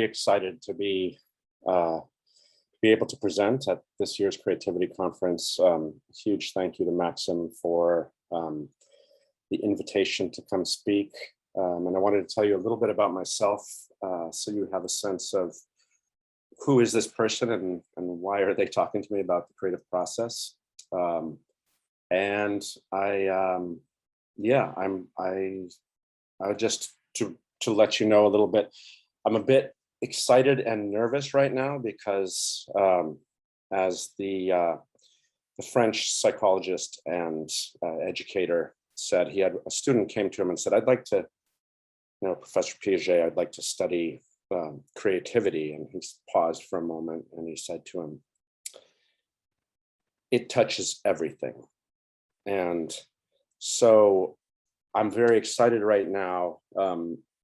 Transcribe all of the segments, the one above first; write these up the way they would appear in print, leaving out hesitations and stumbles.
excited to be able to present at this year's Creativity Conference. Huge thank you to Maxim for the invitation to come speak. And I wanted to tell you a little bit about myself so you have a sense of who is this person and why are they talking to me about the creative process. And just to let you know a little bit, I'm a bit excited and nervous right now because as the French psychologist and educator said, he had a student came to him and said, I'd like to, Professor Piaget, I'd like to study creativity. And he paused for a moment and he said to him, it touches everything. And so I'm very excited right now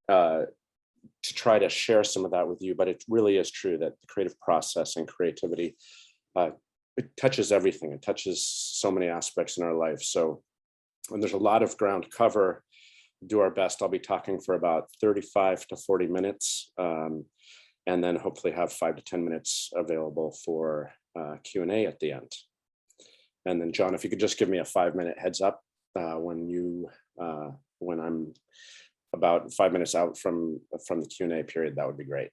to try to share some of that with you, but it really is true that the creative process and creativity, it touches everything. It touches so many aspects in our life. So, and there's a lot of ground to cover. Do our best. I'll be talking for about 35 to 40 minutes, and then hopefully have 5 to 10 minutes available for Q&A at the end. And then John, if you could just give me a 5-minute heads up when I'm about 5 minutes out from the Q&A period, that would be great.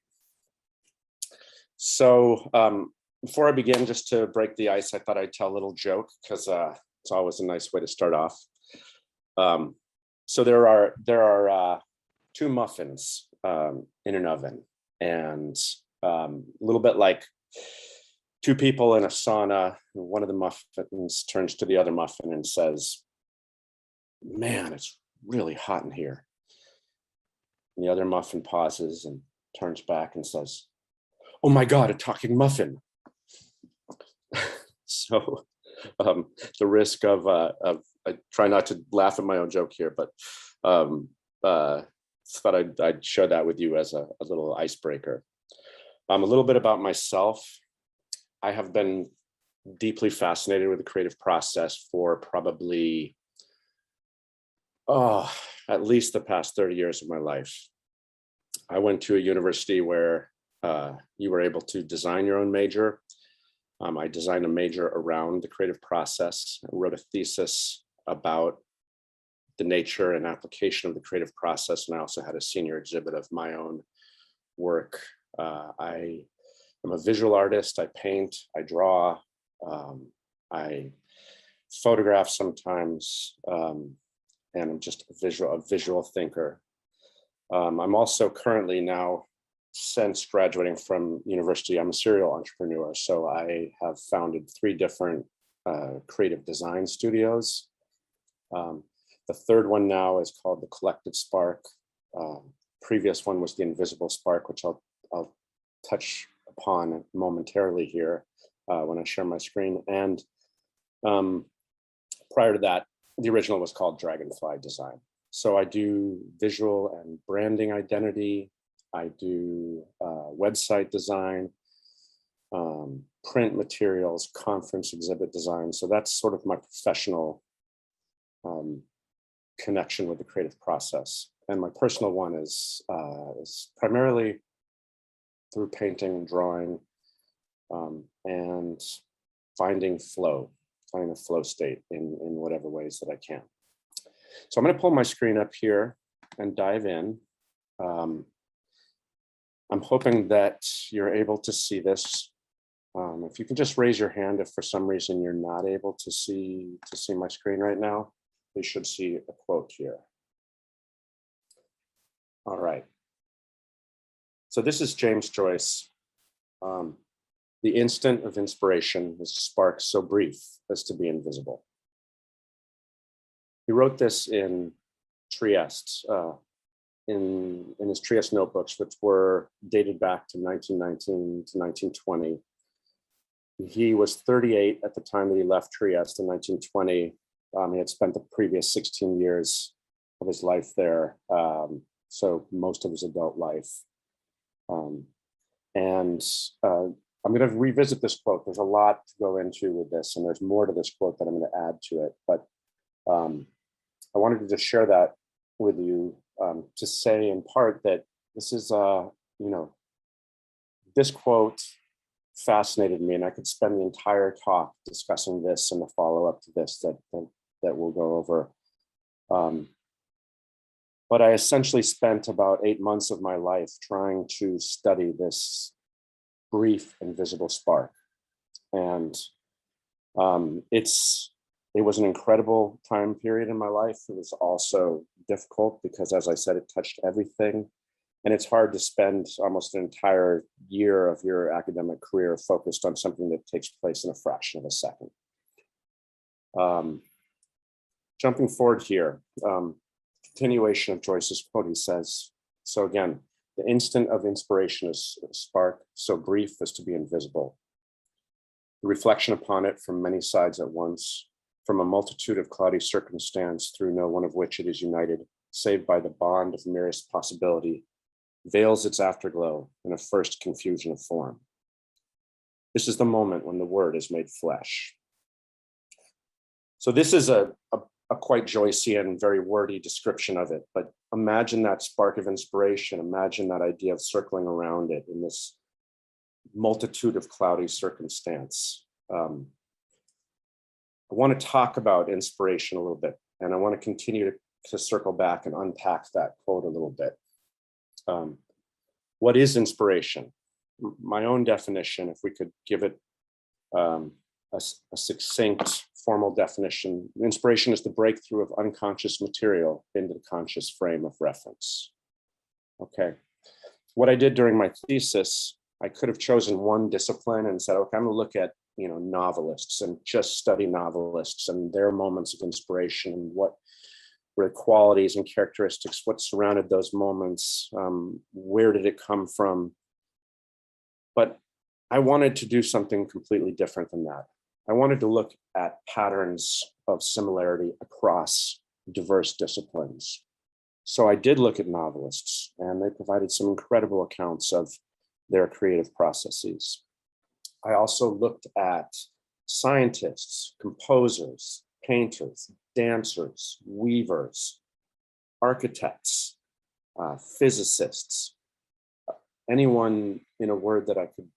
So before I begin, just to break the ice, I thought I'd tell a little joke because it's always a nice way to start off. So there are 2 muffins in an oven, and a little bit like 2 people in a sauna. One of the muffins turns to the other muffin and says, "Man, it's really hot in here." And the other muffin pauses and turns back and says, "Oh my God, a talking muffin." So the risk of I try not to laugh at my own joke here, but thought I'd share that with you as a little icebreaker. A little bit about myself. I have been deeply fascinated with the creative process for probably at least the past 30 years of my life. I went to a university where you were able to design your own major. I designed a major around the creative process. I wrote a thesis about the nature and application of the creative process. And I also had a senior exhibit of my own work. I am a visual artist. I paint, I draw, I photograph sometimes, and I'm just a visual thinker. I'm also currently now, since graduating from university, I'm a serial entrepreneur. So I have founded 3 different creative design studios. The third one now is called the Collective Spark. Previous one was the Invisible Spark, which I'll touch upon momentarily here when I share my screen. And prior to that, the original was called Dragonfly Design. So I do visual and branding identity. I do website design, print materials, conference exhibit design. So that's sort of my professional connection with the creative process. And my personal one is primarily through painting, drawing, and finding a flow state in whatever ways that I can. So I'm going to pull my screen up here and dive in. I'm hoping that you're able to see this. If you can just raise your hand if for some reason you're not able to see my screen right now, you should see a quote here. All right. So this is James Joyce. The instant of inspiration is a spark so brief as to be invisible. He wrote this in Trieste, in his Trieste notebooks, which were dated back to 1919 to 1920. He was 38 at the time that he left Trieste in 1920. He had spent the previous 16 years of his life there, so most of his adult life. I'm going to revisit this quote. There's a lot to go into with this, and there's more to this quote that I'm going to add to it. But I wanted to just share that with you to say in part that this is, this quote fascinated me, and I could spend the entire talk discussing this and the follow-up to this that we'll go over. But I essentially spent about 8 months of my life trying to study this brief invisible spark. And it was an incredible time period in my life. It was also difficult because, as I said, it touched everything. And it's hard to spend almost an entire year of your academic career focused on something that takes place in a fraction of a second. Jumping forward here, continuation of Joyce's quote, he says, so again, the instant of inspiration is a spark so brief as to be invisible. The reflection upon it from many sides at once, from a multitude of cloudy circumstance through no one of which it is united, save by the bond of merest possibility, veils its afterglow in a first confusion of form. This is the moment when the word is made flesh. So this is a quite Joycean, very wordy description of it, but imagine that spark of inspiration, imagine that idea of circling around it in this multitude of cloudy circumstance. I want to talk about inspiration a little bit, and I want to continue to circle back and unpack that quote a little bit. What is inspiration? My own definition, if we could give it a succinct, formal definition, inspiration is the breakthrough of unconscious material into the conscious frame of reference. Okay. What I did during my thesis, I could have chosen one discipline and said, okay, I'm going to look at, novelists and just study novelists and their moments of inspiration and what were the qualities and characteristics, what surrounded those moments, where did it come from? But I wanted to do something completely different than that. I wanted to look at patterns of similarity across diverse disciplines. So I did look at novelists, and they provided some incredible accounts of their creative processes. I also looked at scientists, composers, painters, dancers, weavers, architects, physicists, anyone, in a word, that I could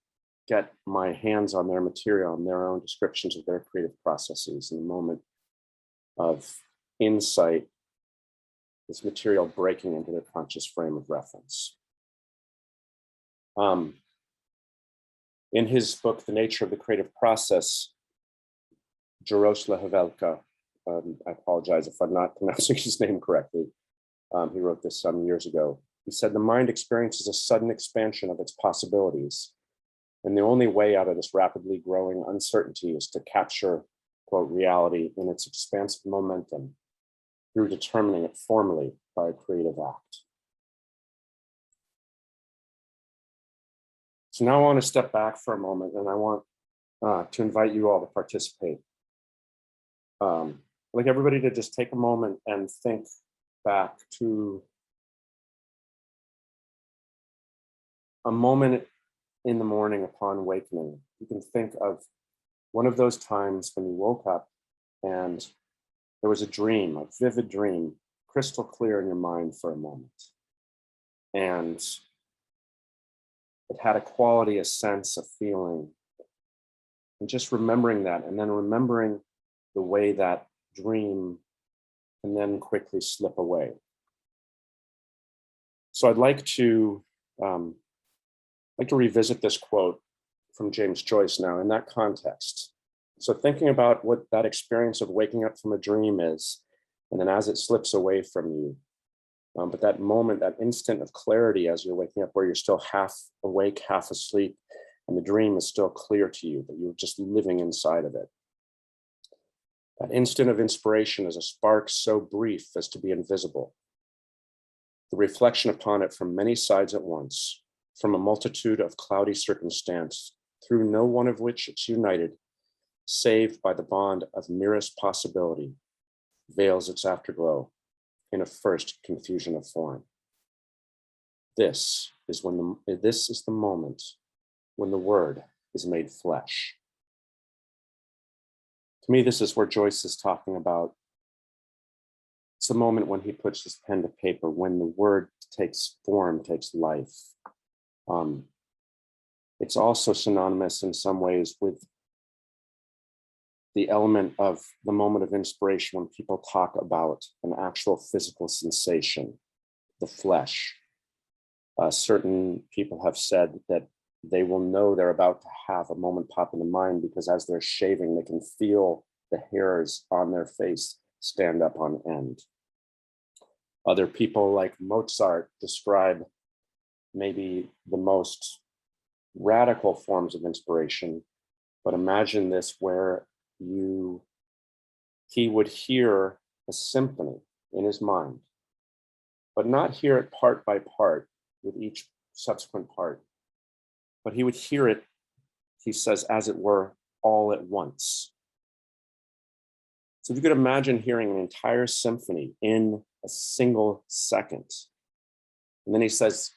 get my hands on their material and their own descriptions of their creative processes in the moment of insight, this material breaking into their conscious frame of reference. In his book, The Nature of the Creative Process, Jaroslav Havelka, I apologize if I'm not pronouncing his name correctly, he wrote this some years ago. He said, the mind experiences a sudden expansion of its possibilities, and the only way out of this rapidly growing uncertainty is to capture, quote, reality in its expansive momentum through determining it formally by a creative act. So now I want to step back for a moment, and I want to invite you all to participate. I'd like everybody to just take a moment and think back to a moment in the morning upon awakening. You can think of one of those times when you woke up and there was a dream, a vivid dream, crystal clear in your mind for a moment. And it had a quality, a sense, a feeling. And just remembering that, and then remembering the way that dream can then quickly slip away. So I'd like to revisit this quote from James Joyce now in that context. So thinking about what that experience of waking up from a dream is, and then as it slips away from you, but that moment, that instant of clarity as you're waking up, where you're still half awake, half asleep, and the dream is still clear to you, but you're just living inside of it. That instant of inspiration is a spark so brief as to be invisible. The reflection upon it from many sides at once, from a multitude of cloudy circumstance, through no one of which it's united, save by the bond of merest possibility, veils its afterglow in a first confusion of form. This is the moment when the word is made flesh. To me, this is where Joyce is talking about. It's the moment when he puts his pen to paper, when the word takes form, takes life. It's also synonymous in some ways with the element of the moment of inspiration when people talk about an actual physical sensation, the flesh. Certain people have said that they will know they're about to have a moment pop into mind because as they're shaving, they can feel the hairs on their face stand up on end. Other people like Mozart describe maybe the most radical forms of inspiration, but imagine this where he would hear a symphony in his mind, but not hear it part by part with each subsequent part, but he would hear it, he says, as it were, all at once. So if you could imagine hearing an entire symphony in a single second. And then he says,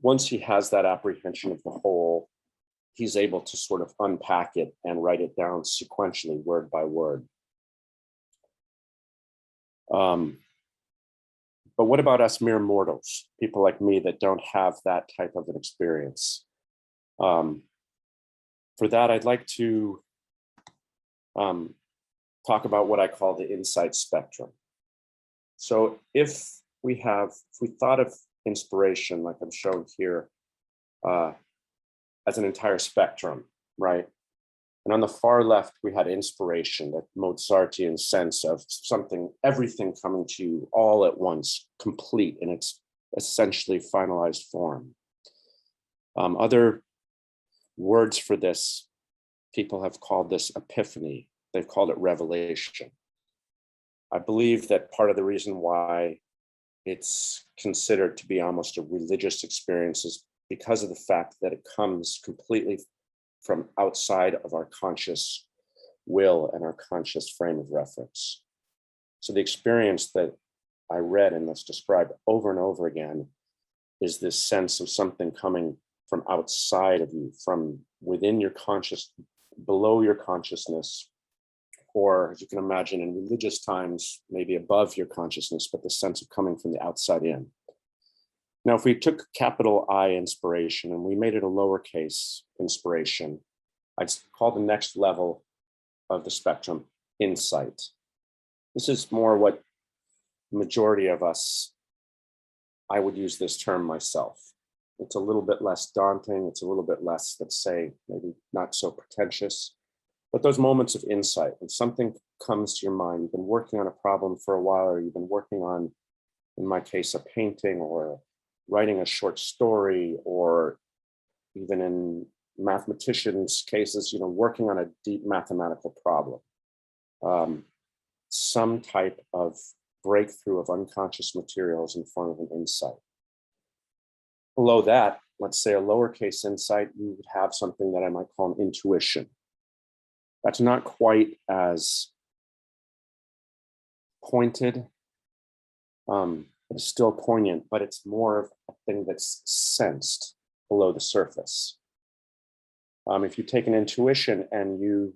once he has that apprehension of the whole, he's able to sort of unpack it and write it down sequentially, word by word. But what about us mere mortals, people like me that don't have that type of an experience? For that, I'd like to talk about what I call the insight spectrum. So if we thought of inspiration, like I'm showing here, as an entire spectrum, right? And on the far left, we had inspiration, that Mozartian sense of something, everything coming to you all at once, complete in its essentially finalized form. Other words for this, people have called this epiphany. They've called it revelation. I believe that part of the reason why it's considered to be almost a religious experience is because of the fact that it comes completely from outside of our conscious will and our conscious frame of reference. So the experience that I read and that's described over and over again is this sense of something coming from outside of you, from within your conscious, below your consciousness, or as you can imagine in religious times, maybe above your consciousness, but the sense of coming from the outside in. Now, if we took capital I inspiration and we made it a lowercase inspiration, I'd call the next level of the spectrum insight. This is more what the majority of us, I would use this term myself. It's a little bit less daunting. It's a little bit less, let's say, maybe not so pretentious. But those moments of insight, when something comes to your mind, you've been working on a problem for a while, or you've been working on, in my case, a painting or writing a short story, or even in mathematicians' cases, working on a deep mathematical problem. Some type of breakthrough of unconscious materials in form of an insight. Below that, let's say a lowercase insight, you would have something that I might call an intuition. That's not quite as pointed, it's still poignant, but it's more of a thing that's sensed below the surface. If you take an intuition and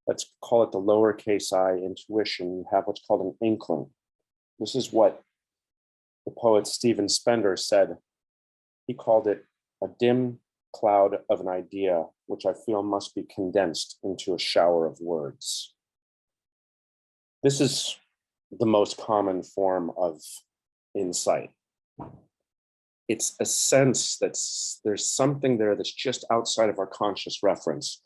let's call it the lowercase I intuition, you have what's called an inkling. This is what the poet Stephen Spender said. He called it a dim cloud of an idea, which I feel must be condensed into a shower of words. This is the most common form of insight. It's a sense that there's something there that's just outside of our conscious reference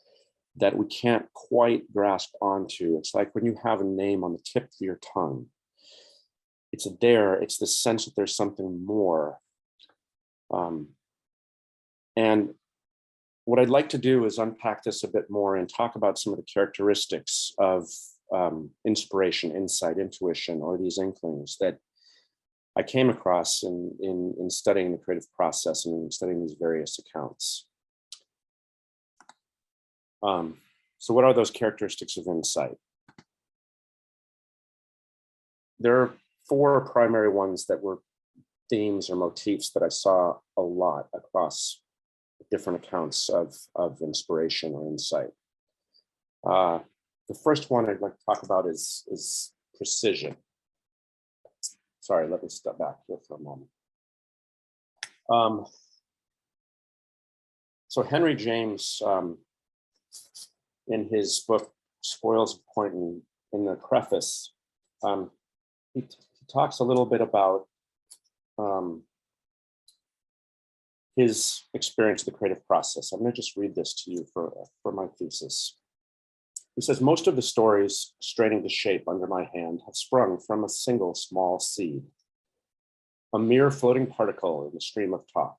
that we can't quite grasp onto. It's like when you have a name on the tip of your tongue. It's the sense that there's something more. And what I'd like to do is unpack this a bit more and talk about some of the characteristics of inspiration, insight, intuition, or these inklings that I came across in studying the creative process and in studying these various accounts. So what are those characteristics of insight? There are four primary ones that were themes or motifs that I saw a lot across different accounts of inspiration or insight. The first one I'd like to talk about is precision. Sorry, let me step back here for a moment. So Henry James, in his book, Spoils of Point, in the preface, he talks a little bit about his experience of the creative process. I'm going to just read this to you for my thesis. He says, most of the stories straining to shape under my hand have sprung from a single small seed, a mere floating particle in the stream of talk.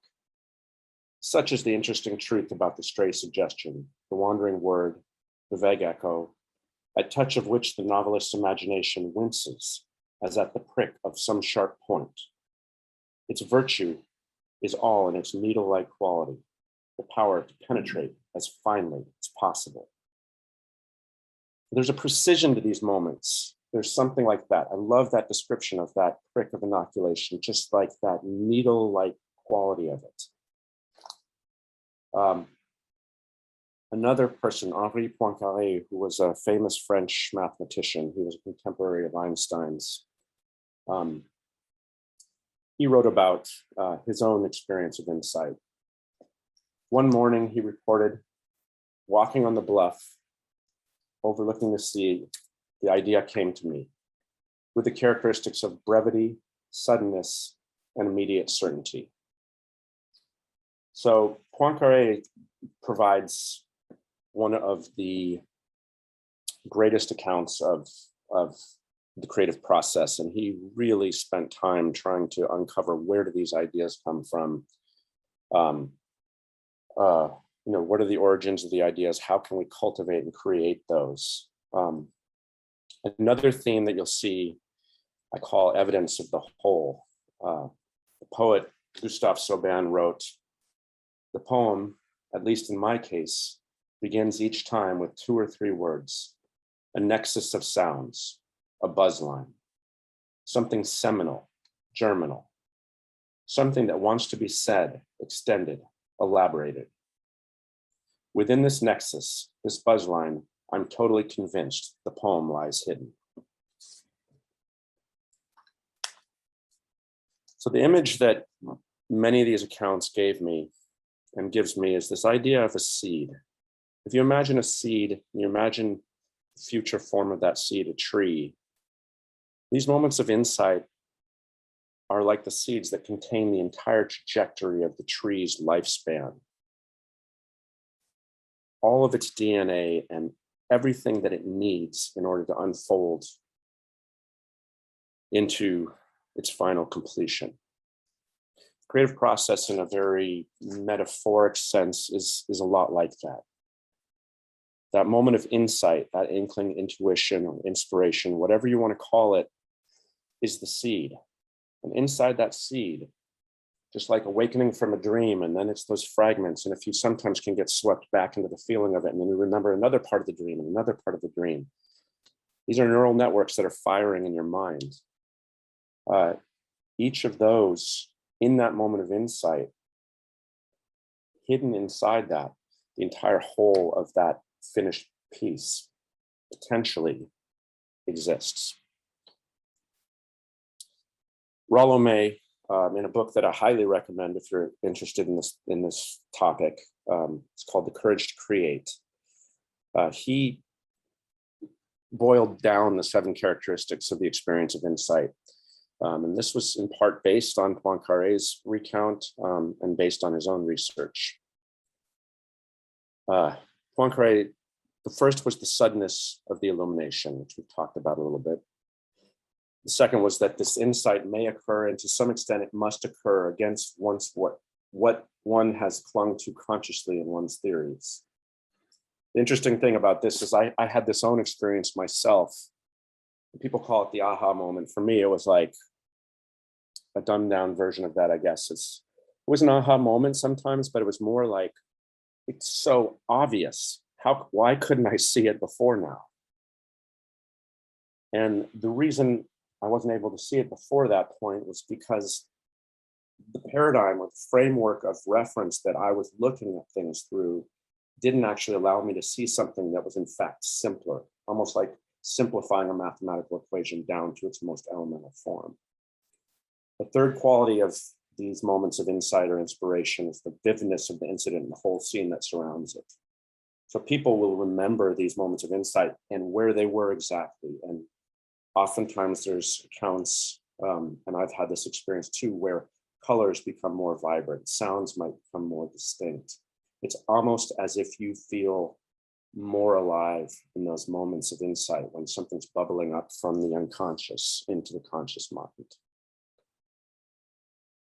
Such is the interesting truth about the stray suggestion, the wandering word, the vague echo, at touch of which the novelist's imagination winces as at the prick of some sharp point. Its virtue is all in its needle-like quality, the power to penetrate as finely as possible. There's a precision to these moments. There's something like that. I love that description of that prick of inoculation, just like that needle-like quality of it. Another person, Henri Poincaré, who was a famous French mathematician, he was a contemporary of Einstein's. He wrote about his own experience of insight. One morning, he reported, walking on the bluff, overlooking the sea, the idea came to me with the characteristics of brevity, suddenness, and immediate certainty. So Poincaré provides one of the greatest accounts of the creative process, and he really spent time trying to uncover where do these ideas come from. What are the origins of the ideas? How can we cultivate and create those? Another theme that you'll see, I call evidence of the whole. The poet Gustave Saubin wrote, the poem, at least in my case, begins each time with 2 or 3 words, a nexus of sounds, a buzzline, something seminal, germinal, something that wants to be said, extended, elaborated. Within this nexus, this buzzline, I'm totally convinced the poem lies hidden. So the image that many of these accounts gave me and gives me is this idea of a seed. If you imagine a seed, you imagine the future form of that seed, a tree. These moments of insight are like the seeds that contain the entire trajectory of the tree's lifespan. All of its DNA and everything that it needs in order to unfold into its final completion. Creative process in a very metaphoric sense is a lot like that. That moment of insight, that inkling, intuition, or inspiration, whatever you want to call it, is the seed. And inside that seed, just like awakening from a dream, and then it's those fragments, and if you sometimes can get swept back into the feeling of it, and then you remember another part of the dream and another part of the dream. These are neural networks that are firing in your mind. Each of those, in that moment of insight, hidden inside that, the entire whole of that finished piece potentially exists. Rollo May, in a book that I highly recommend if you're interested in this topic, it's called The Courage to Create. He boiled down the 7 characteristics of the experience of insight. And this was in part based on Poincaré's recount and based on his own research. Poincaré, the first was the suddenness of the illumination, which we've talked about a little bit. The second was that this insight may occur, and to some extent it must occur against what one has clung to consciously in one's theories. The interesting thing about this is I had this own experience myself. People call it the aha moment. For me, it was like a dumbed down version of that, I guess. It was an aha moment sometimes, but it was more like, it's so obvious. Why couldn't I see it before now? And the reason I wasn't able to see it before that point was because the paradigm or the framework of reference that I was looking at things through didn't actually allow me to see something that was in fact simpler, almost like simplifying a mathematical equation down to its most elemental form. The third quality of these moments of insight or inspiration is the vividness of the incident and the whole scene that surrounds it. So people will remember these moments of insight and where they were exactly. And oftentimes there's accounts, and I've had this experience too, where colors become more vibrant, sounds might become more distinct. It's almost as if you feel more alive in those moments of insight when something's bubbling up from the unconscious into the conscious mind.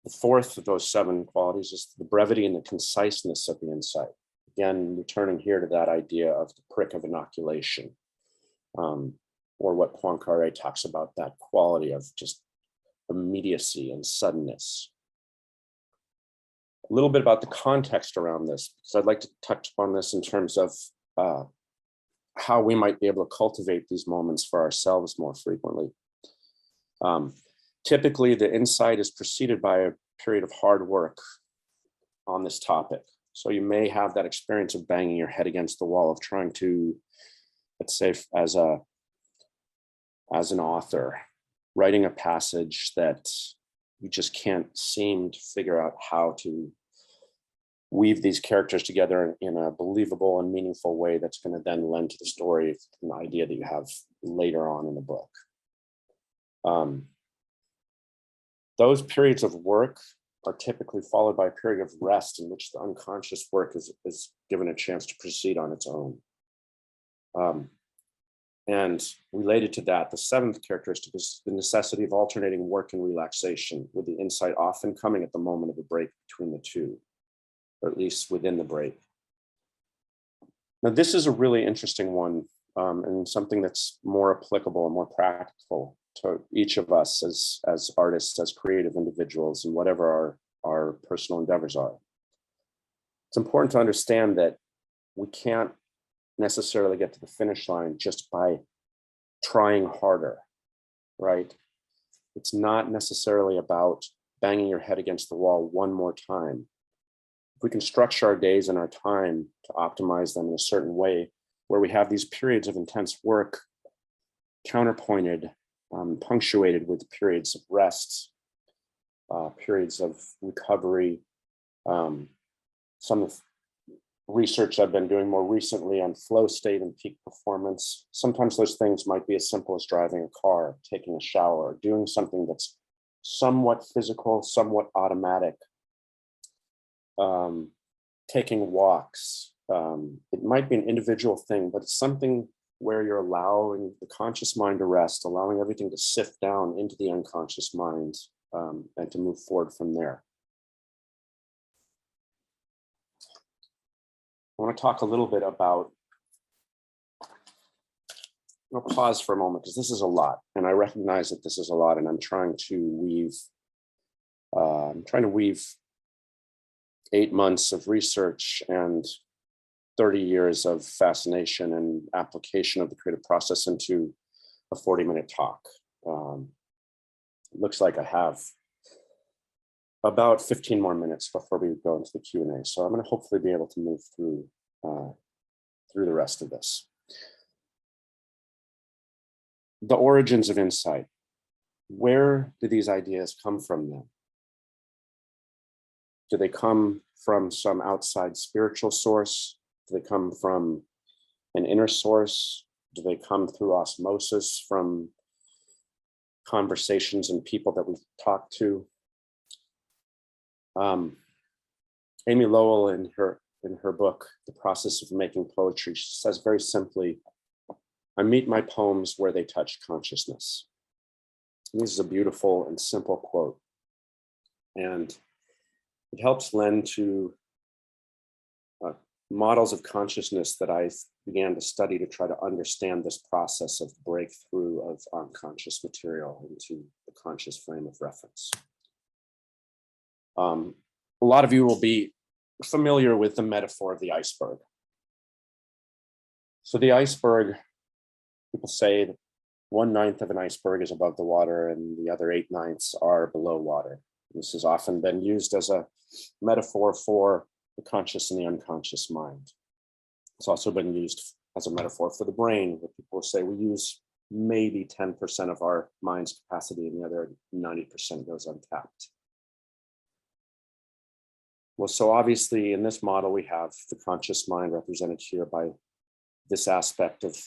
The fourth of those 7 qualities is the brevity and the conciseness of the insight. Again, returning here to that idea of the prick of inoculation, or what Poincaré talks about, that quality of just immediacy and suddenness. A little bit about the context around this, because I'd like to touch upon this in terms of how we might be able to cultivate these moments for ourselves more frequently. Typically, the insight is preceded by a period of hard work on this topic. So you may have that experience of banging your head against the wall, of trying to, let's say, as an author, writing a passage that you just can't seem to figure out how to weave these characters together in a believable and meaningful way that's going to then lend to the story an idea that you have later on in the book. Those periods of work are typically followed by a period of rest in which the unconscious work is given a chance to proceed on its own. And related to that, the 7th characteristic is the necessity of alternating work and relaxation, with the insight often coming at the moment of a break between the two, or at least within the break. Now, this is a really interesting one, and something that's more applicable and more practical to each of us as artists, as creative individuals, and whatever our personal endeavors are. It's important to understand that we can't necessarily get to the finish line just by trying harder, right? It's not necessarily about banging your head against the wall one more time. If we can structure our days and our time to optimize them in a certain way, where we have these periods of intense work counterpointed, punctuated with periods of rest, periods of recovery. Some of research I've been doing more recently on flow state and peak performance. Sometimes those things might be as simple as driving a car, taking a shower, doing something that's somewhat physical, somewhat automatic, taking walks. It might be an individual thing, but it's something where you're allowing the conscious mind to rest, allowing everything to sift down into the unconscious mind, and to move forward from there. I want to talk a little bit about, I'll pause for a moment because this is a lot, and I recognize that this is a lot, and I'm trying to weave 8 months of research and 30 years of fascination and application of the creative process into a 40-minute talk. It looks like I have about 15 more minutes before we go into the Q&A. So I'm going to hopefully be able to move through the rest of this. The origins of insight. Where do these ideas come from then? Do they come from some outside spiritual source? Do they come from an inner source? Do they come through osmosis from conversations and people that we've talked to? Amy Lowell, in her book, The Process of Making Poetry, she says very simply, I meet my poems where they touch consciousness. And this is a beautiful and simple quote. And it helps lend to models of consciousness that I began to study to try to understand this process of breakthrough of unconscious material into the conscious frame of reference. A lot of you will be familiar with the metaphor of the iceberg. So the iceberg, people say that 1/9 of an iceberg is above the water and the other 8/9 are below water. This has often been used as a metaphor for the conscious and the unconscious mind. It's also been used as a metaphor for the brain, where people say we use maybe 10% of our mind's capacity and the other 90% goes untapped. Well, so obviously in this model, we have the conscious mind represented here by this aspect of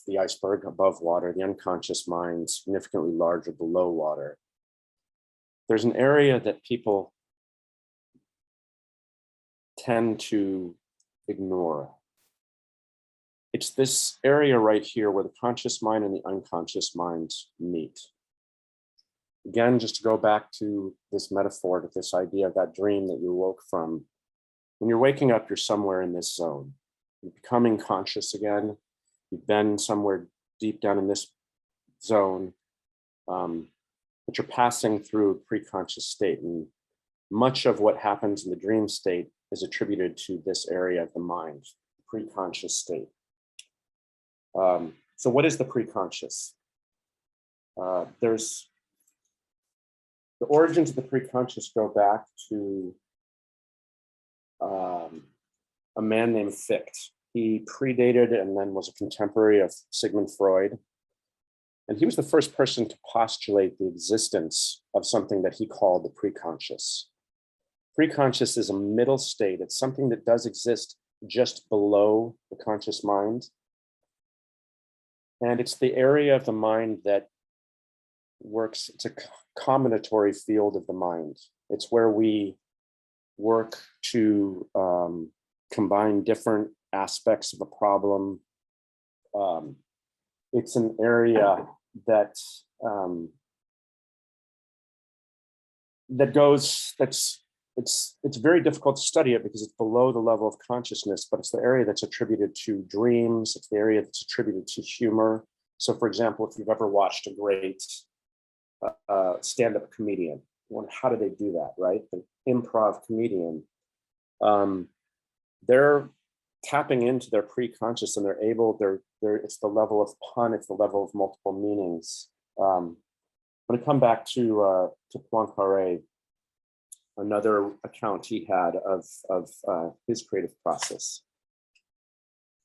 the iceberg above water, the unconscious mind significantly larger below water. There's an area that people tend to ignore. It's this area right here where the conscious mind and the unconscious mind meet. Again, just to go back to this metaphor, to this idea of that dream that you woke from. When you're waking up, you're somewhere in this zone. You're becoming conscious again. You've been somewhere deep down in this zone, but you're passing through a pre-conscious state. And much of what happens in the dream state is attributed to this area of the mind, the pre-conscious state. So what is the pre-conscious? There's the origins of the pre-conscious go back to a man named Fichte. He predated and then was a contemporary of Sigmund Freud. And he was the first person to postulate the existence of something that he called the pre-conscious. Pre-conscious is a middle state. It's something that does exist just below the conscious mind. And it's the area of the mind that works, it's a combinatory field of the mind. It's where we work to combine different aspects of a problem. It's an area that it's very difficult to study it because it's below the level of consciousness, but it's the area that's attributed to dreams. It's the area that's attributed to humor. So for example, if you've ever watched a great stand-up comedian, how do they do that, right? The improv comedian, they're tapping into their pre-conscious and it's the level of pun, it's the level of multiple meanings. I'm going to come back to Poincaré, another account he had of his creative process.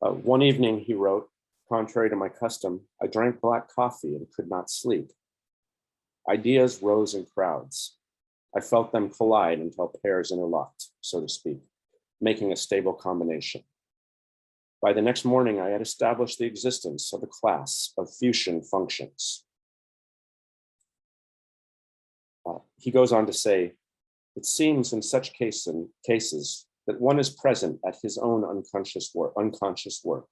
One evening he wrote, "Contrary to my custom, I drank black coffee and could not sleep. Ideas rose in crowds. I felt them collide until pairs interlocked, so to speak, making a stable combination. By the next morning, I had established the existence of a class of fusion functions." He goes on to say, "It seems in such cases that one is present at his own unconscious work,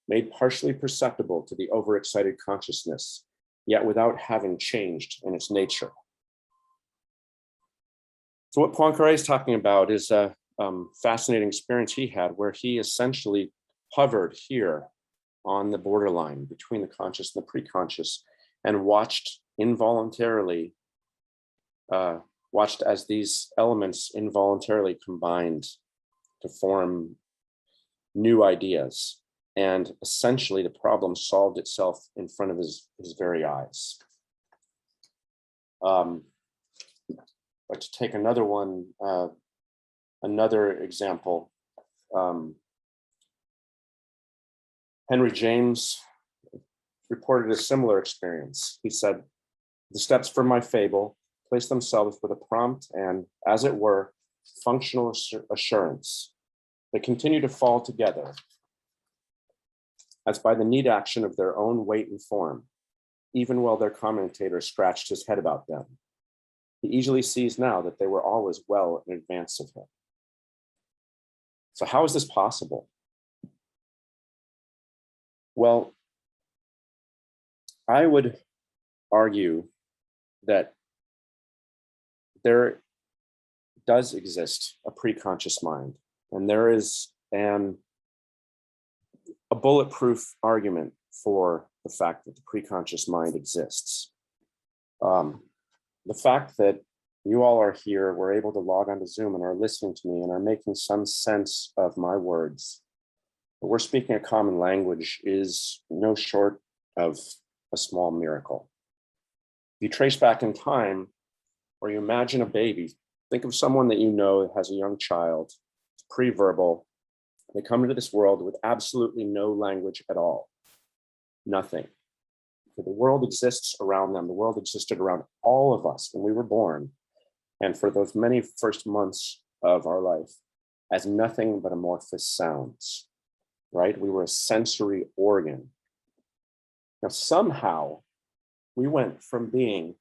made partially perceptible to the overexcited consciousness, yet without having changed in its nature." So what Poincaré is talking about is a fascinating experience he had where he essentially hovered here on the borderline between the conscious and the pre-conscious and watched as these elements involuntarily combined to form new ideas. And essentially the problem solved itself in front of his very eyes. But to take another one, another example, Henry James reported a similar experience. He said, "The steps for my fable place themselves with a prompt and, as it were, functional assurance. They continue to fall together as by the neat action of their own weight and form, even while their commentator scratched his head about them. He easily sees now that they were always well in advance of him." So how is this possible? Well, I would argue that there does exist a pre-conscious mind, and there is a bulletproof argument for the fact that the pre-conscious mind exists. The fact that you all are here, we're able to log onto Zoom and are listening to me and are making some sense of my words, but we're speaking a common language, is no short of a small miracle. If you trace back in time, or you imagine a baby, think of someone that you know has a young child, it's pre-verbal, they come into this world with absolutely no language at all, nothing. The world exists around them. The world existed around all of us when we were born. And for those many first months of our life as nothing but amorphous sounds, right? We were a sensory organ. Now, somehow we went from being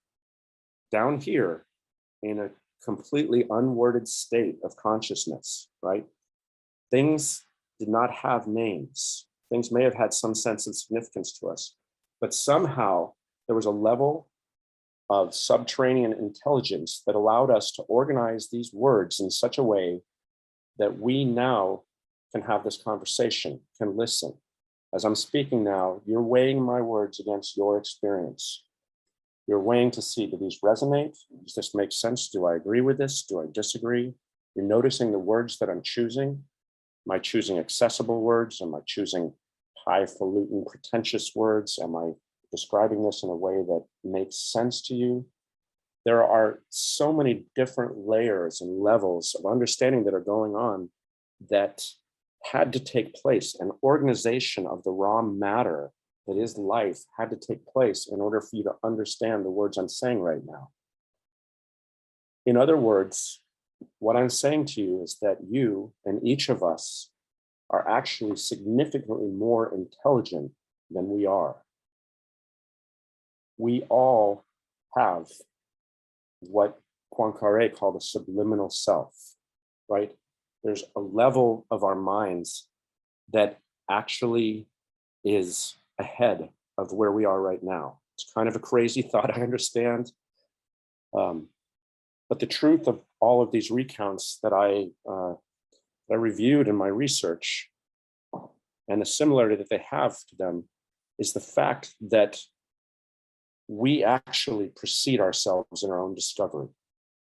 down here in a completely unworded state of consciousness, right? Things did not have names. Things may have had some sense of significance to us, but somehow there was a level of subterranean intelligence that allowed us to organize these words in such a way that we now can have this conversation, can listen. As I'm speaking now, you're weighing my words against your experience. You're weighing to see, do these resonate? Does this make sense? Do I agree with this? Do I disagree? You're noticing the words that I'm choosing. Am I choosing accessible words? Am I choosing highfalutin, pretentious words? Am I describing this in a way that makes sense to you? There are so many different layers and levels of understanding that are going on that had to take place. An organization of the raw matter that is life had to take place in order for you to understand the words I'm saying right now. In other words, what I'm saying to you is that you and each of us are actually significantly more intelligent than we are. We all have what Poincaré called a subliminal self, right? There's a level of our minds that actually is ahead of where we are right now. It's kind of a crazy thought, I understand. But the truth of all of these recounts that I reviewed in my research, and the similarity that they have to them, is the fact that we actually precede ourselves in our own discovery.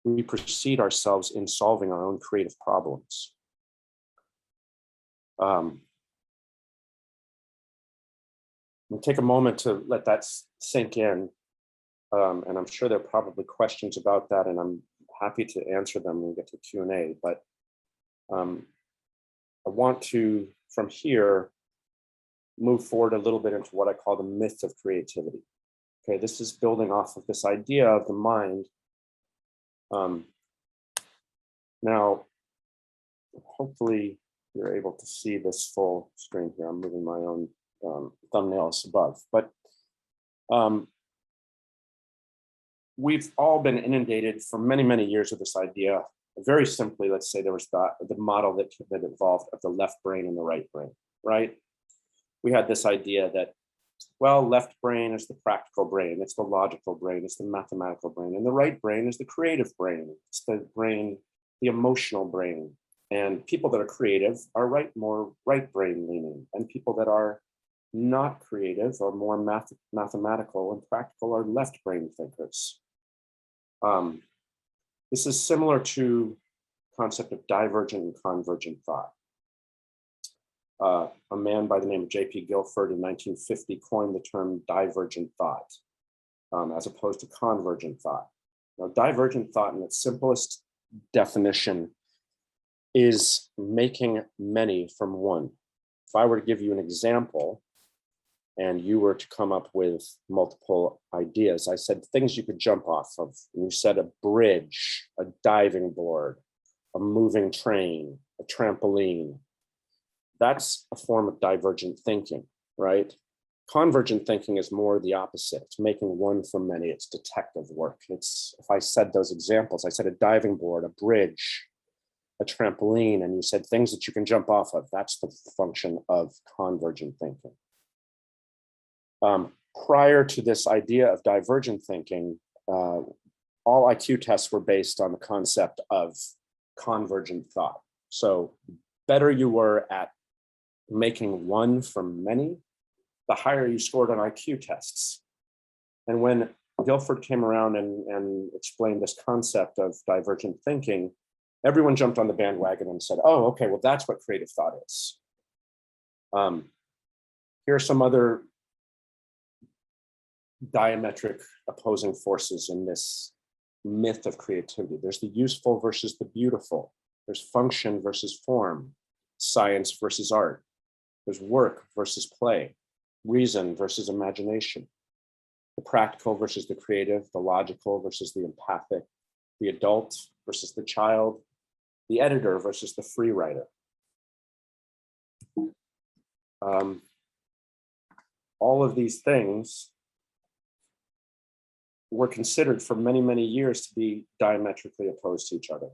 We precede ourselves in solving our own creative problems. We'll take a moment to let that sink in. And I'm sure there are probably questions about that, and I'm happy to answer them when we get to Q&A. But I want to, from here, move forward a little bit into what I call the myth of creativity. Okay, this is building off of this idea of the mind. Now, hopefully you're able to see this full screen here. I'm moving my own thumbnails above, but we've all been inundated for many, many years with this idea. Very simply, let's say there was the model that evolved of the left brain and the right brain, right? We had this idea that, well, left brain is the practical brain, it's the logical brain, it's the mathematical brain, and the right brain is the creative brain, it's the brain, the emotional brain. And people that are creative are more right brain leaning, and people that are not creative or more mathematical and practical are left brain thinkers. This is similar to the concept of divergent and convergent thought. A man by the name of J.P. Guilford in 1950 coined the term divergent thought, as opposed to convergent thought. Now, divergent thought in its simplest definition is making many from one. If I were to give you an example and you were to come up with multiple ideas, I said things you could jump off of. And you said a bridge, a diving board, a moving train, a trampoline. That's a form of divergent thinking, right? Convergent thinking is more the opposite. It's making one from many. It's detective work. It's, if I said those examples, I said a diving board, a bridge, a trampoline, and you said things that you can jump off of. That's the function of convergent thinking. Prior to this idea of divergent thinking, all IQ tests were based on the concept of convergent thought. So better you were at making one from many, the higher you scored on IQ tests. And when Guilford came around and explained this concept of divergent thinking, everyone jumped on the bandwagon and said, oh, okay, well, that's what creative thought is. Here are some other diametric opposing forces in this myth of creativity. There's the useful versus the beautiful. There's function versus form, science versus art. There's work versus play, reason versus imagination, the practical versus the creative, the logical versus the empathic, the adult versus the child, the editor versus the free writer. All of these things were considered for many, many years to be diametrically opposed to each other.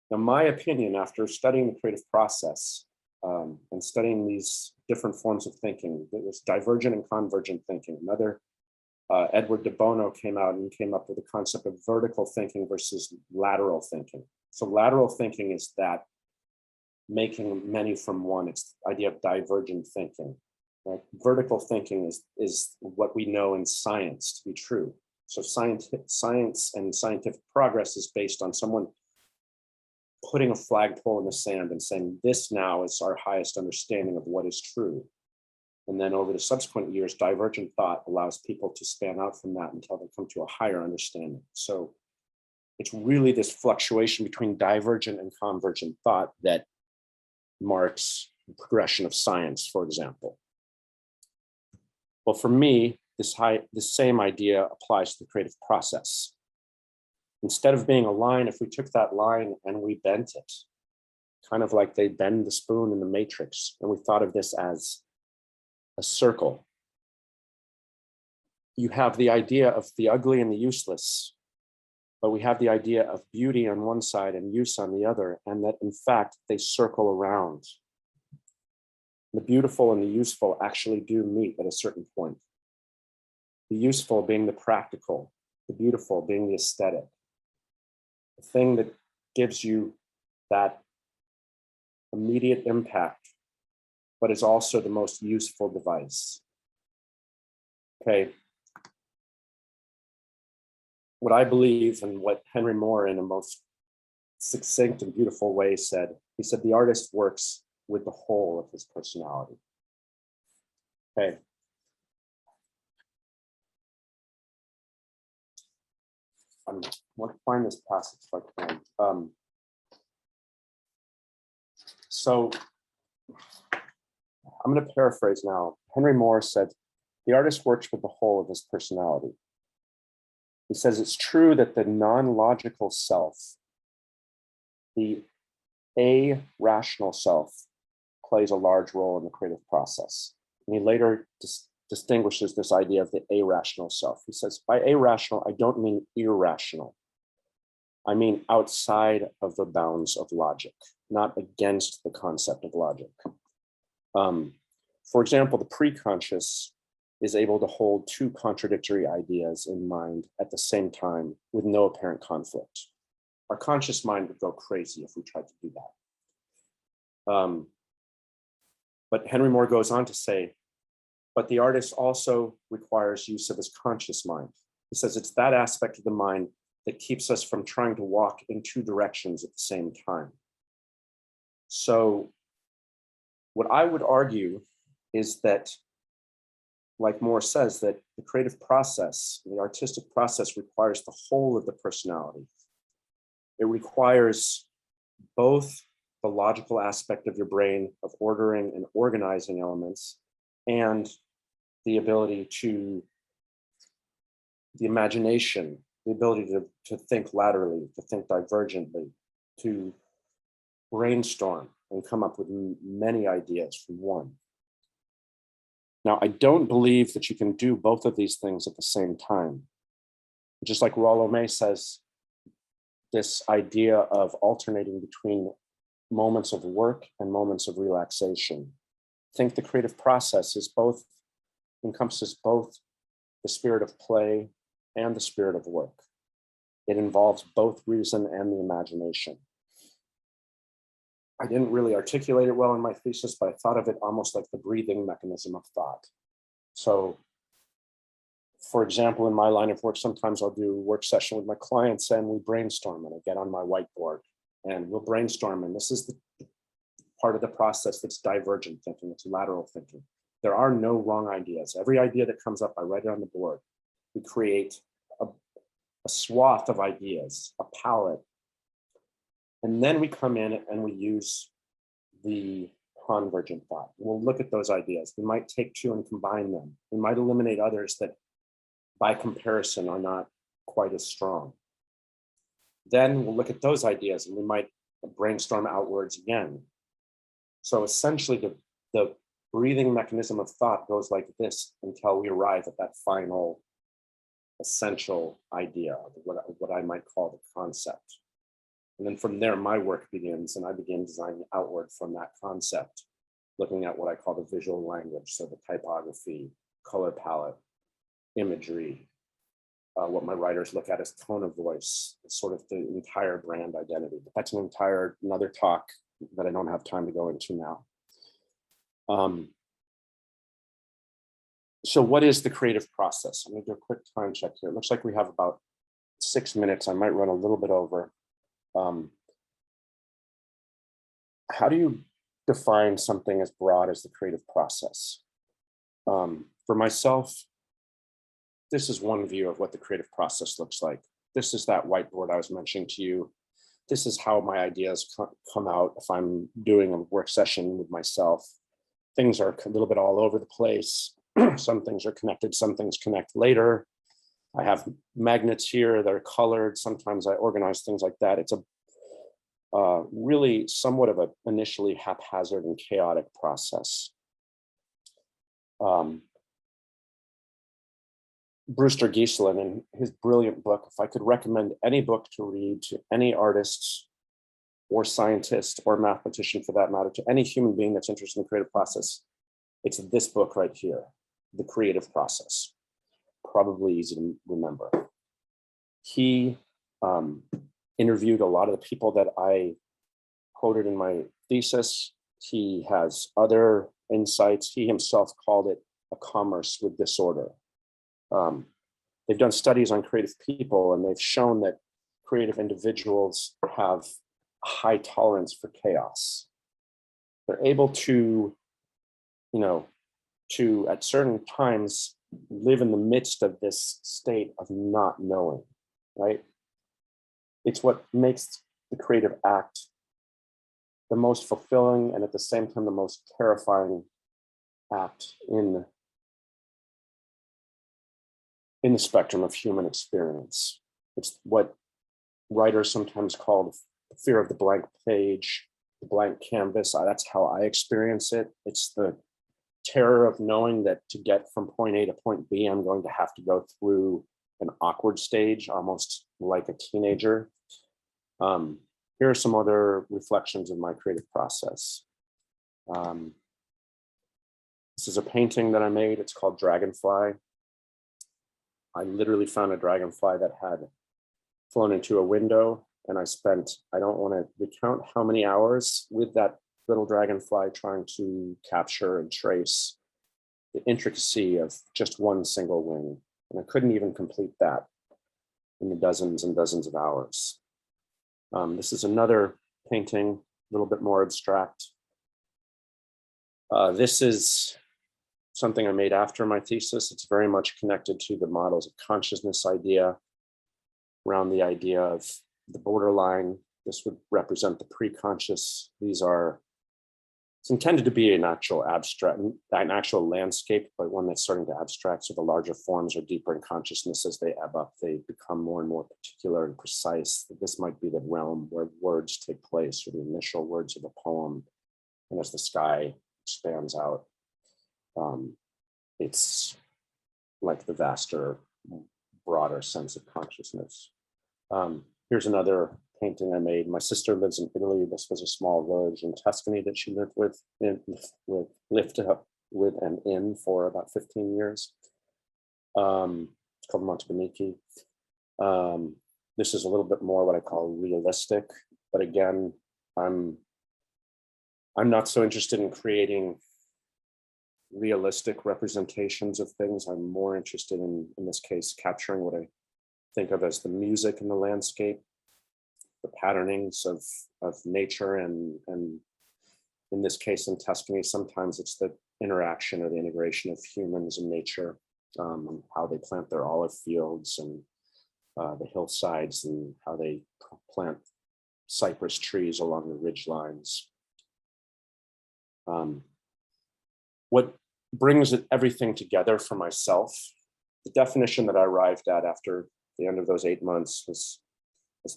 Now, my opinion, after studying the creative process and studying these different forms of thinking, there's divergent and convergent thinking. Another, Edward de Bono came out and came up with the concept of vertical thinking versus lateral thinking. So lateral thinking is that making many from one. It's the idea of divergent thinking. Right? Vertical thinking is what we know in science to be true. So science and scientific progress is based on someone putting a flagpole in the sand and saying, this now is our highest understanding of what is true. And then over the subsequent years, divergent thought allows people to span out from that until they come to a higher understanding. So it's really this fluctuation between divergent and convergent thought that marks the progression of science, for example. Well, for me, this same idea applies to the creative process. Instead of being a line, if we took that line and we bent it, kind of like they bend the spoon in the Matrix, and we thought of this as a circle, you have the idea of the ugly and the useless, but we have the idea of beauty on one side and use on the other, and that in fact, they circle around. The beautiful and the useful actually do meet at a certain point. The useful being the practical, the beautiful being the aesthetic. The thing that gives you that immediate impact, but is also the most useful device. Okay. What I believe and what Henry Moore in a most succinct and beautiful way said, he said, the artist works with the whole of his personality. Okay. I want to find this passage if I can. So I'm going to paraphrase now. Henry Moore said, the artist works with the whole of his personality. He says, it's true that the non-logical self, the a-rational self, plays a large role in the creative process. And he later distinguishes this idea of the irrational self. He says, by irrational, I don't mean irrational. I mean outside of the bounds of logic, not against the concept of logic. For example, the preconscious is able to hold two contradictory ideas in mind at the same time with no apparent conflict. Our conscious mind would go crazy if we tried to do that. But Henry Moore goes on to say, but the artist also requires use of his conscious mind. He says it's that aspect of the mind that keeps us from trying to walk in two directions at the same time. So what I would argue is that, like Moore says, that the creative process, the artistic process requires the whole of the personality. It requires both the logical aspect of your brain of ordering and organizing elements and the ability to, the imagination, the ability to think laterally, to think divergently, to brainstorm and come up with many ideas from one. Now, I don't believe that you can do both of these things at the same time. Just like Rollo May says, this idea of alternating between moments of work and moments of relaxation. I think the creative process is encompasses both the spirit of play and the spirit of work. It involves both reason and the imagination. I didn't really articulate it well in my thesis, but I thought of it almost like the breathing mechanism of thought. So, for example, in my line of work, sometimes I'll do a work session with my clients and we brainstorm, and I get on my whiteboard and we'll brainstorm. And this is the part of the process that's divergent thinking, it's lateral thinking. There are no wrong ideas. Every idea that comes up, I write it on the board. We create a swath of ideas, a palette. And then we come in and we use the convergent thought. We'll look at those ideas. We might take two and combine them. We might eliminate others that by comparison are not quite as strong. Then we'll look at those ideas and we might brainstorm outwards again. So essentially the breathing mechanism of thought goes like this until we arrive at that final essential idea, what I might call the concept. And then from there, my work begins, and I begin designing outward from that concept, looking at what I call the visual language. So the typography, color palette, imagery, what my writers look at as tone of voice, sort of the entire brand identity. But that's another talk that I don't have time to go into now. So what is the creative process? I'm gonna do a quick time check here. It looks like we have about 6 minutes. I might run a little bit over. How do you define something as broad as the creative process? For myself, this is one view of what the creative process looks like. This is that whiteboard I was mentioning to you. This is how my ideas come out if I'm doing a work session with myself. Things are a little bit all over the place. Some things are connected, some things connect later. I have magnets here that are colored. Sometimes I organize things like that. It's a really somewhat of an initially haphazard and chaotic process. Brewster Geeslin, in his brilliant book, if I could recommend any book to read to any artist or scientist or mathematician for that matter, to any human being that's interested in the creative process, it's this book right here, The Creative Process. Probably easy to remember. He interviewed a lot of the people that I quoted in my thesis. He has other insights. He himself called it a commerce with disorder. They've done studies on creative people, and they've shown that creative individuals have a high tolerance for chaos. They're able to, at certain times, live in the midst of this state of not knowing, right? It's what makes the creative act the most fulfilling and at the same time the most terrifying act in the spectrum of human experience. It's what writers sometimes call the fear of the blank page, the blank canvas. That's how I experience it. It's the terror of knowing that to get from point A to point B, I'm going to have to go through an awkward stage, almost like a teenager. Here are some other reflections of my creative process. This is a painting that I made. It's called Dragonfly. I literally found a dragonfly that had flown into a window, and I spent, I don't want to recount how many hours with that little dragonfly trying to capture and trace the intricacy of just one single wing. And I couldn't even complete that in the dozens and dozens of hours. This is another painting, a little bit more abstract. This is something I made after my thesis. It's very much connected to the models of consciousness idea, around the idea of the borderline. This would represent the pre-conscious. It's intended to be an actual landscape, but one that's starting to abstract. So the larger forms are deeper in consciousness. As they ebb up, they become more and more particular and precise. This might be the realm where words take place, or the initial words of a poem. And as the sky expands out, it's like the vaster, broader sense of consciousness. Here's another painting I made. My sister lives in Italy. This was a small village in Tuscany that she lived in for about 15 years. It's called Montobaniki. This is a little bit more what I call realistic, but again, I'm not so interested in creating realistic representations of things. I'm more interested in this case, capturing what I think of as the music in the landscape, the patternings of nature, and in this case in Tuscany, sometimes it's the interaction or the integration of humans and nature, how they plant their olive fields and the hillsides, and how they plant cypress trees along the ridge lines. What brings everything together for myself, the definition that I arrived at after the end of those 8 months was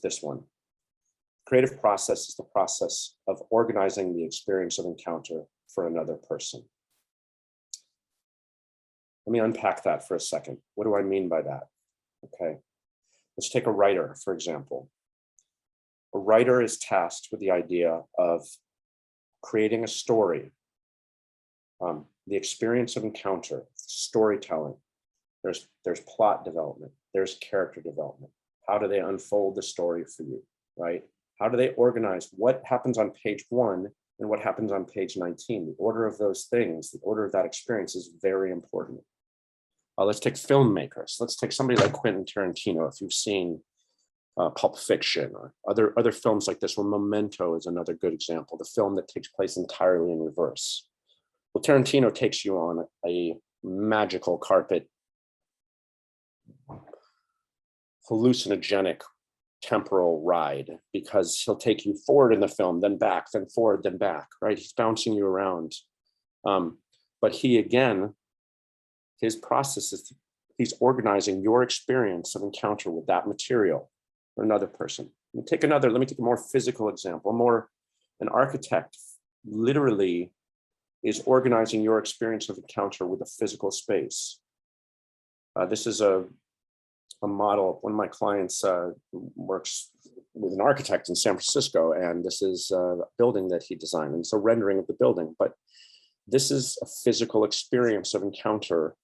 this one. creative process is the process of organizing the experience of encounter for another person. Let me unpack that for a second. What do I mean by that? Okay, let's take a writer, for example. A writer is tasked with the idea of creating a story, the experience of encounter, storytelling. There's plot development, there's character development. How do they unfold the story for you, right? How do they organize what happens on page 1 and what happens on page 19? The order of those things, the order of that experience is very important. Let's take filmmakers. Let's take somebody like Quentin Tarantino. If you've seen Pulp Fiction or other films like this, or Memento is another good example, the film that takes place entirely in reverse. Well, Tarantino takes you on a magical carpet, hallucinogenic temporal ride, because he'll take you forward in the film, then back, then forward, then back, right? He's bouncing you around. But he, again, his process is he's organizing your experience of encounter with that material or another person. Let me take a more physical example. An architect literally is organizing your experience of encounter with a physical space. This is a model. One of my clients works with an architect in San Francisco, and this is a building that he designed. And it's a rendering of the building, but this is a physical experience of encounter.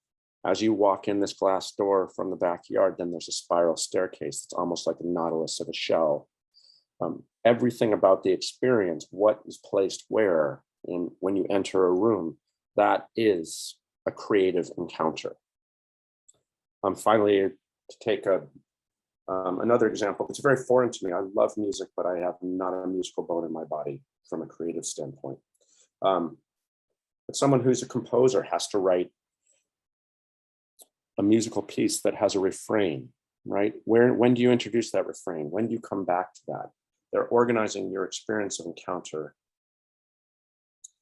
As you walk in this glass door from the backyard, then there's a spiral staircase. It's almost like a nautilus of a shell. Everything about the experience, what is placed where, and when you enter a room, that is a creative encounter. Finally, to take another example, it's very foreign to me. I love music, but I have not a musical bone in my body from a creative standpoint. But someone who's a composer has to write a musical piece that has a refrain, right? When do you introduce that refrain? When do you come back to that? They're organizing your experience of encounter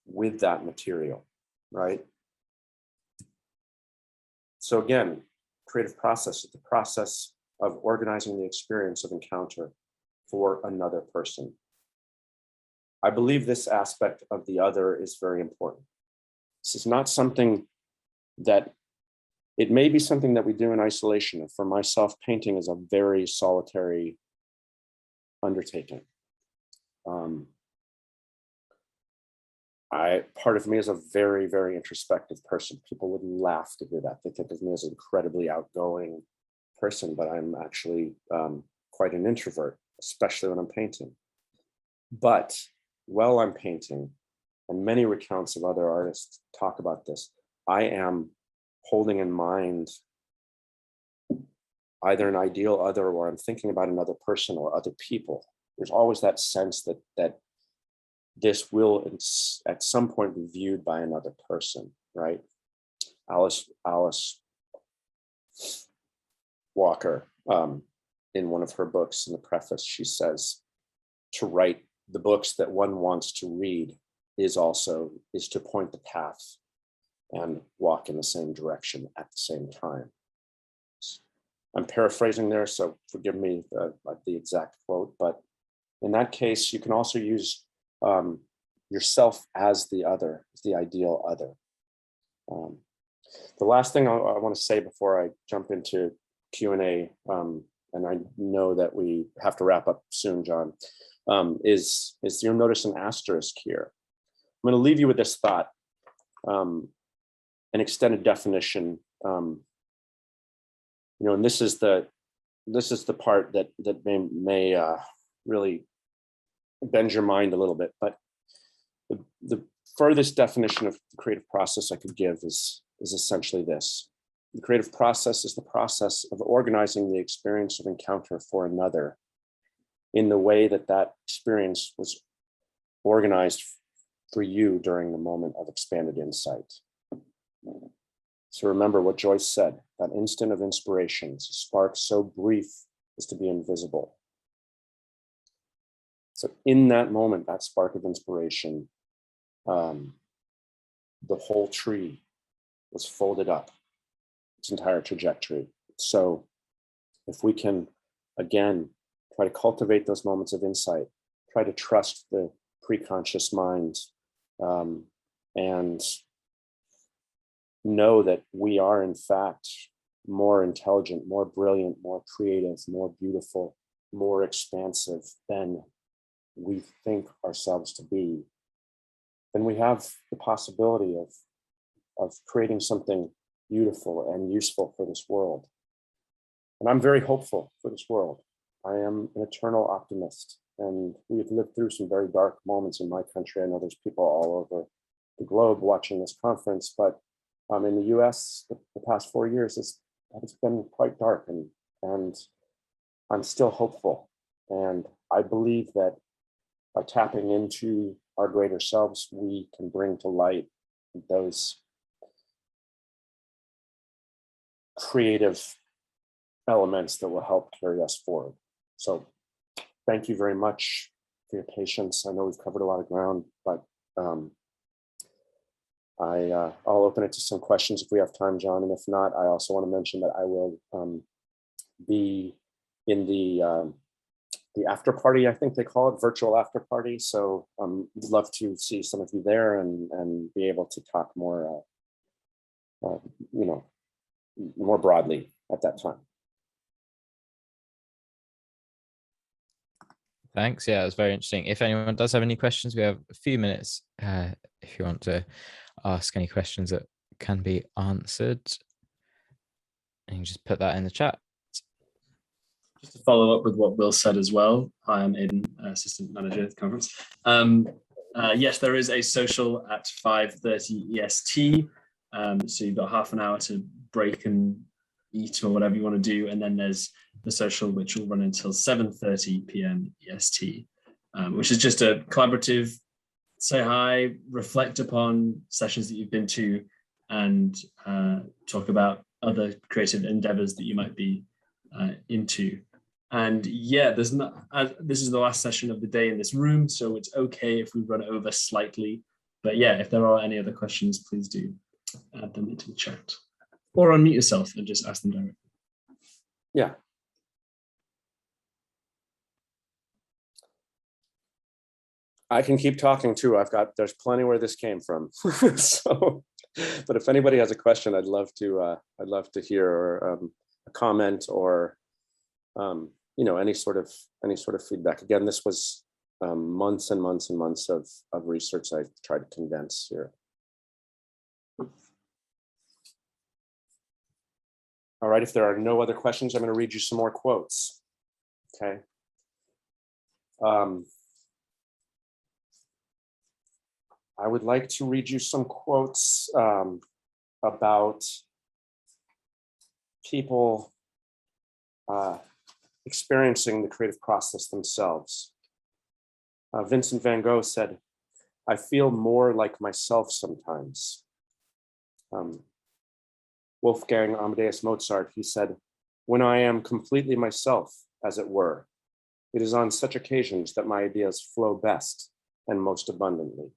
with that material, right? So again, creative process is the process of organizing the experience of encounter for another person. I believe this aspect of the other is very important. This is not something that, it may be something that we do in isolation. For myself, painting is a very solitary undertaking. Part of me is a very, very introspective person. People would laugh to hear that. They think of me as an incredibly outgoing person, but I'm actually quite an introvert, especially when I'm painting. But while I'm painting, and many recounts of other artists talk about this, I am holding in mind either an ideal other, or I'm thinking about another person or other people. There's always that sense that this will at some point be viewed by another person, right? Alice Walker, in one of her books, in the preface, she says, to write the books that one wants to read is to point the path and walk in the same direction at the same time. I'm paraphrasing there, so forgive me the exact quote, but in that case, you can also use yourself as the other, as the ideal other. The last thing I want to say before I jump into Q&A, and I know that we have to wrap up soon, John, is you'll notice an asterisk here. I'm going to leave you with this thought, an extended definition. And this is the part that may really bend your mind a little bit, but the furthest definition of the creative process I could give is essentially this. The creative process is the process of organizing the experience of encounter for another in the way that experience was organized for you during the moment of expanded insight. So remember what Joyce said, that instant of inspiration is a spark so brief as to be invisible. So in that moment, that spark of inspiration, the whole tree was folded up, its entire trajectory. So if we can, again, try to cultivate those moments of insight try to trust the preconscious mind, and know that we are in fact more intelligent, more brilliant, more creative, more beautiful, more expansive than we think ourselves to be, then we have the possibility of creating something beautiful and useful for this world. And I'm very hopeful for this world. I am an eternal optimist, and we've lived through some very dark moments in my country. I know there's people all over the globe watching this conference, but in the US, the past 4 years, it's been quite dark, and I'm still hopeful. And I believe that by tapping into our greater selves, we can bring to light those creative elements that will help carry us forward. So thank you very much for your patience. I know we've covered a lot of ground, but I'll open it to some questions if we have time, John. And if not, I also want to mention that I will be in the after party, I think they call it, virtual after party. So I'd love to see some of you there and be able to talk more, more broadly at that time. Thanks. Yeah, it was very interesting. If anyone does have any questions, we have a few minutes if you want to ask any questions that can be answered. And you just put that in the chat. Just to follow up with what Will said as well, I am Aidan, assistant manager at the conference. Yes, there is a social at 5:30 EST. So you've got half an hour to break and eat or whatever you want to do. And then there's the social, which will run until 7:30 p.m. EST, which is just a collaborative, say hi, reflect upon sessions that you've been to, and talk about other creative endeavors that you might be into. And yeah, there's not. This is the last session of the day in this room, so it's okay if we run over slightly. But yeah, if there are any other questions, please do add them into the chat, or unmute yourself and just ask them directly. Yeah. I can keep talking too. There's plenty where this came from. So, but if anybody has a question, I'd love to hear, or a comment, or any sort of feedback. Again, this was months and months and months of research I tried to condense here. All right, if there are no other questions, I'm going to read you some more quotes. Okay. I would like to read you some quotes about people experiencing the creative process themselves. Vincent van Gogh said, "I feel more like myself sometimes." Wolfgang Amadeus Mozart, he said, "When I am completely myself, as it were, it is on such occasions that my ideas flow best and most abundantly."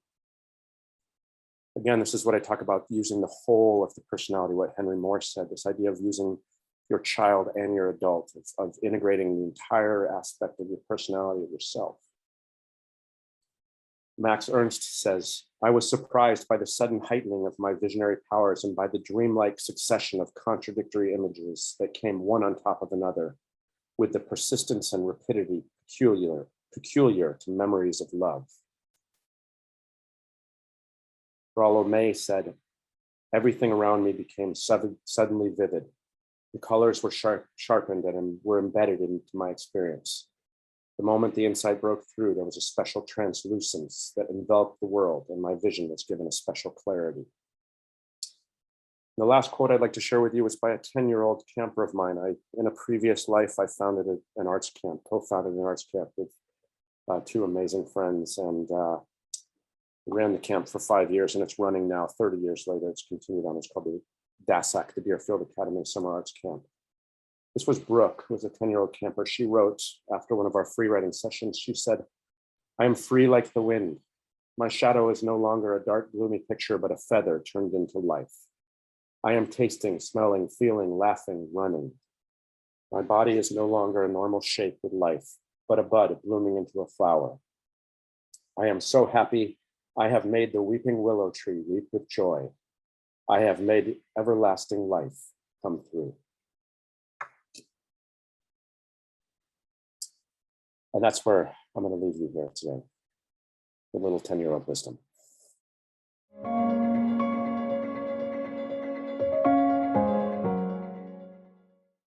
Again, this is what I talk about, using the whole of the personality, what Henry Moore said, this idea of using your child and your adult, of integrating the entire aspect of your personality, of yourself. Max Ernst says, "I was surprised by the sudden heightening of my visionary powers and by the dreamlike succession of contradictory images that came one on top of another, with the persistence and rapidity peculiar to memories of love." Rollo May said, "Everything around me became suddenly vivid. The colors were sharpened and were embedded into my experience. The moment the insight broke through, there was a special translucence that enveloped the world, and my vision was given a special clarity." The last quote I'd like to share with you was by a 10-year-old camper of mine. In a previous life, I founded an arts camp, co-founded an arts camp with two amazing friends, and ran the camp for 5 years, and it's running now 30 years later. It's continued on. It's called the DASAC, the Deerfield Academy Summer Arts Camp. This was Brooke, who was a 10-year-old camper. She wrote, after one of our free writing sessions, she said, "I am free like the wind. My shadow is no longer a dark, gloomy picture, but a feather turned into life. I am tasting, smelling, feeling, laughing, running. My body is no longer a normal shape with life, but a bud blooming into a flower. I am so happy. I have made the weeping willow tree weep with joy. I have made everlasting life come through. And that's where I'm going to leave you here today. The little 10-year-old wisdom.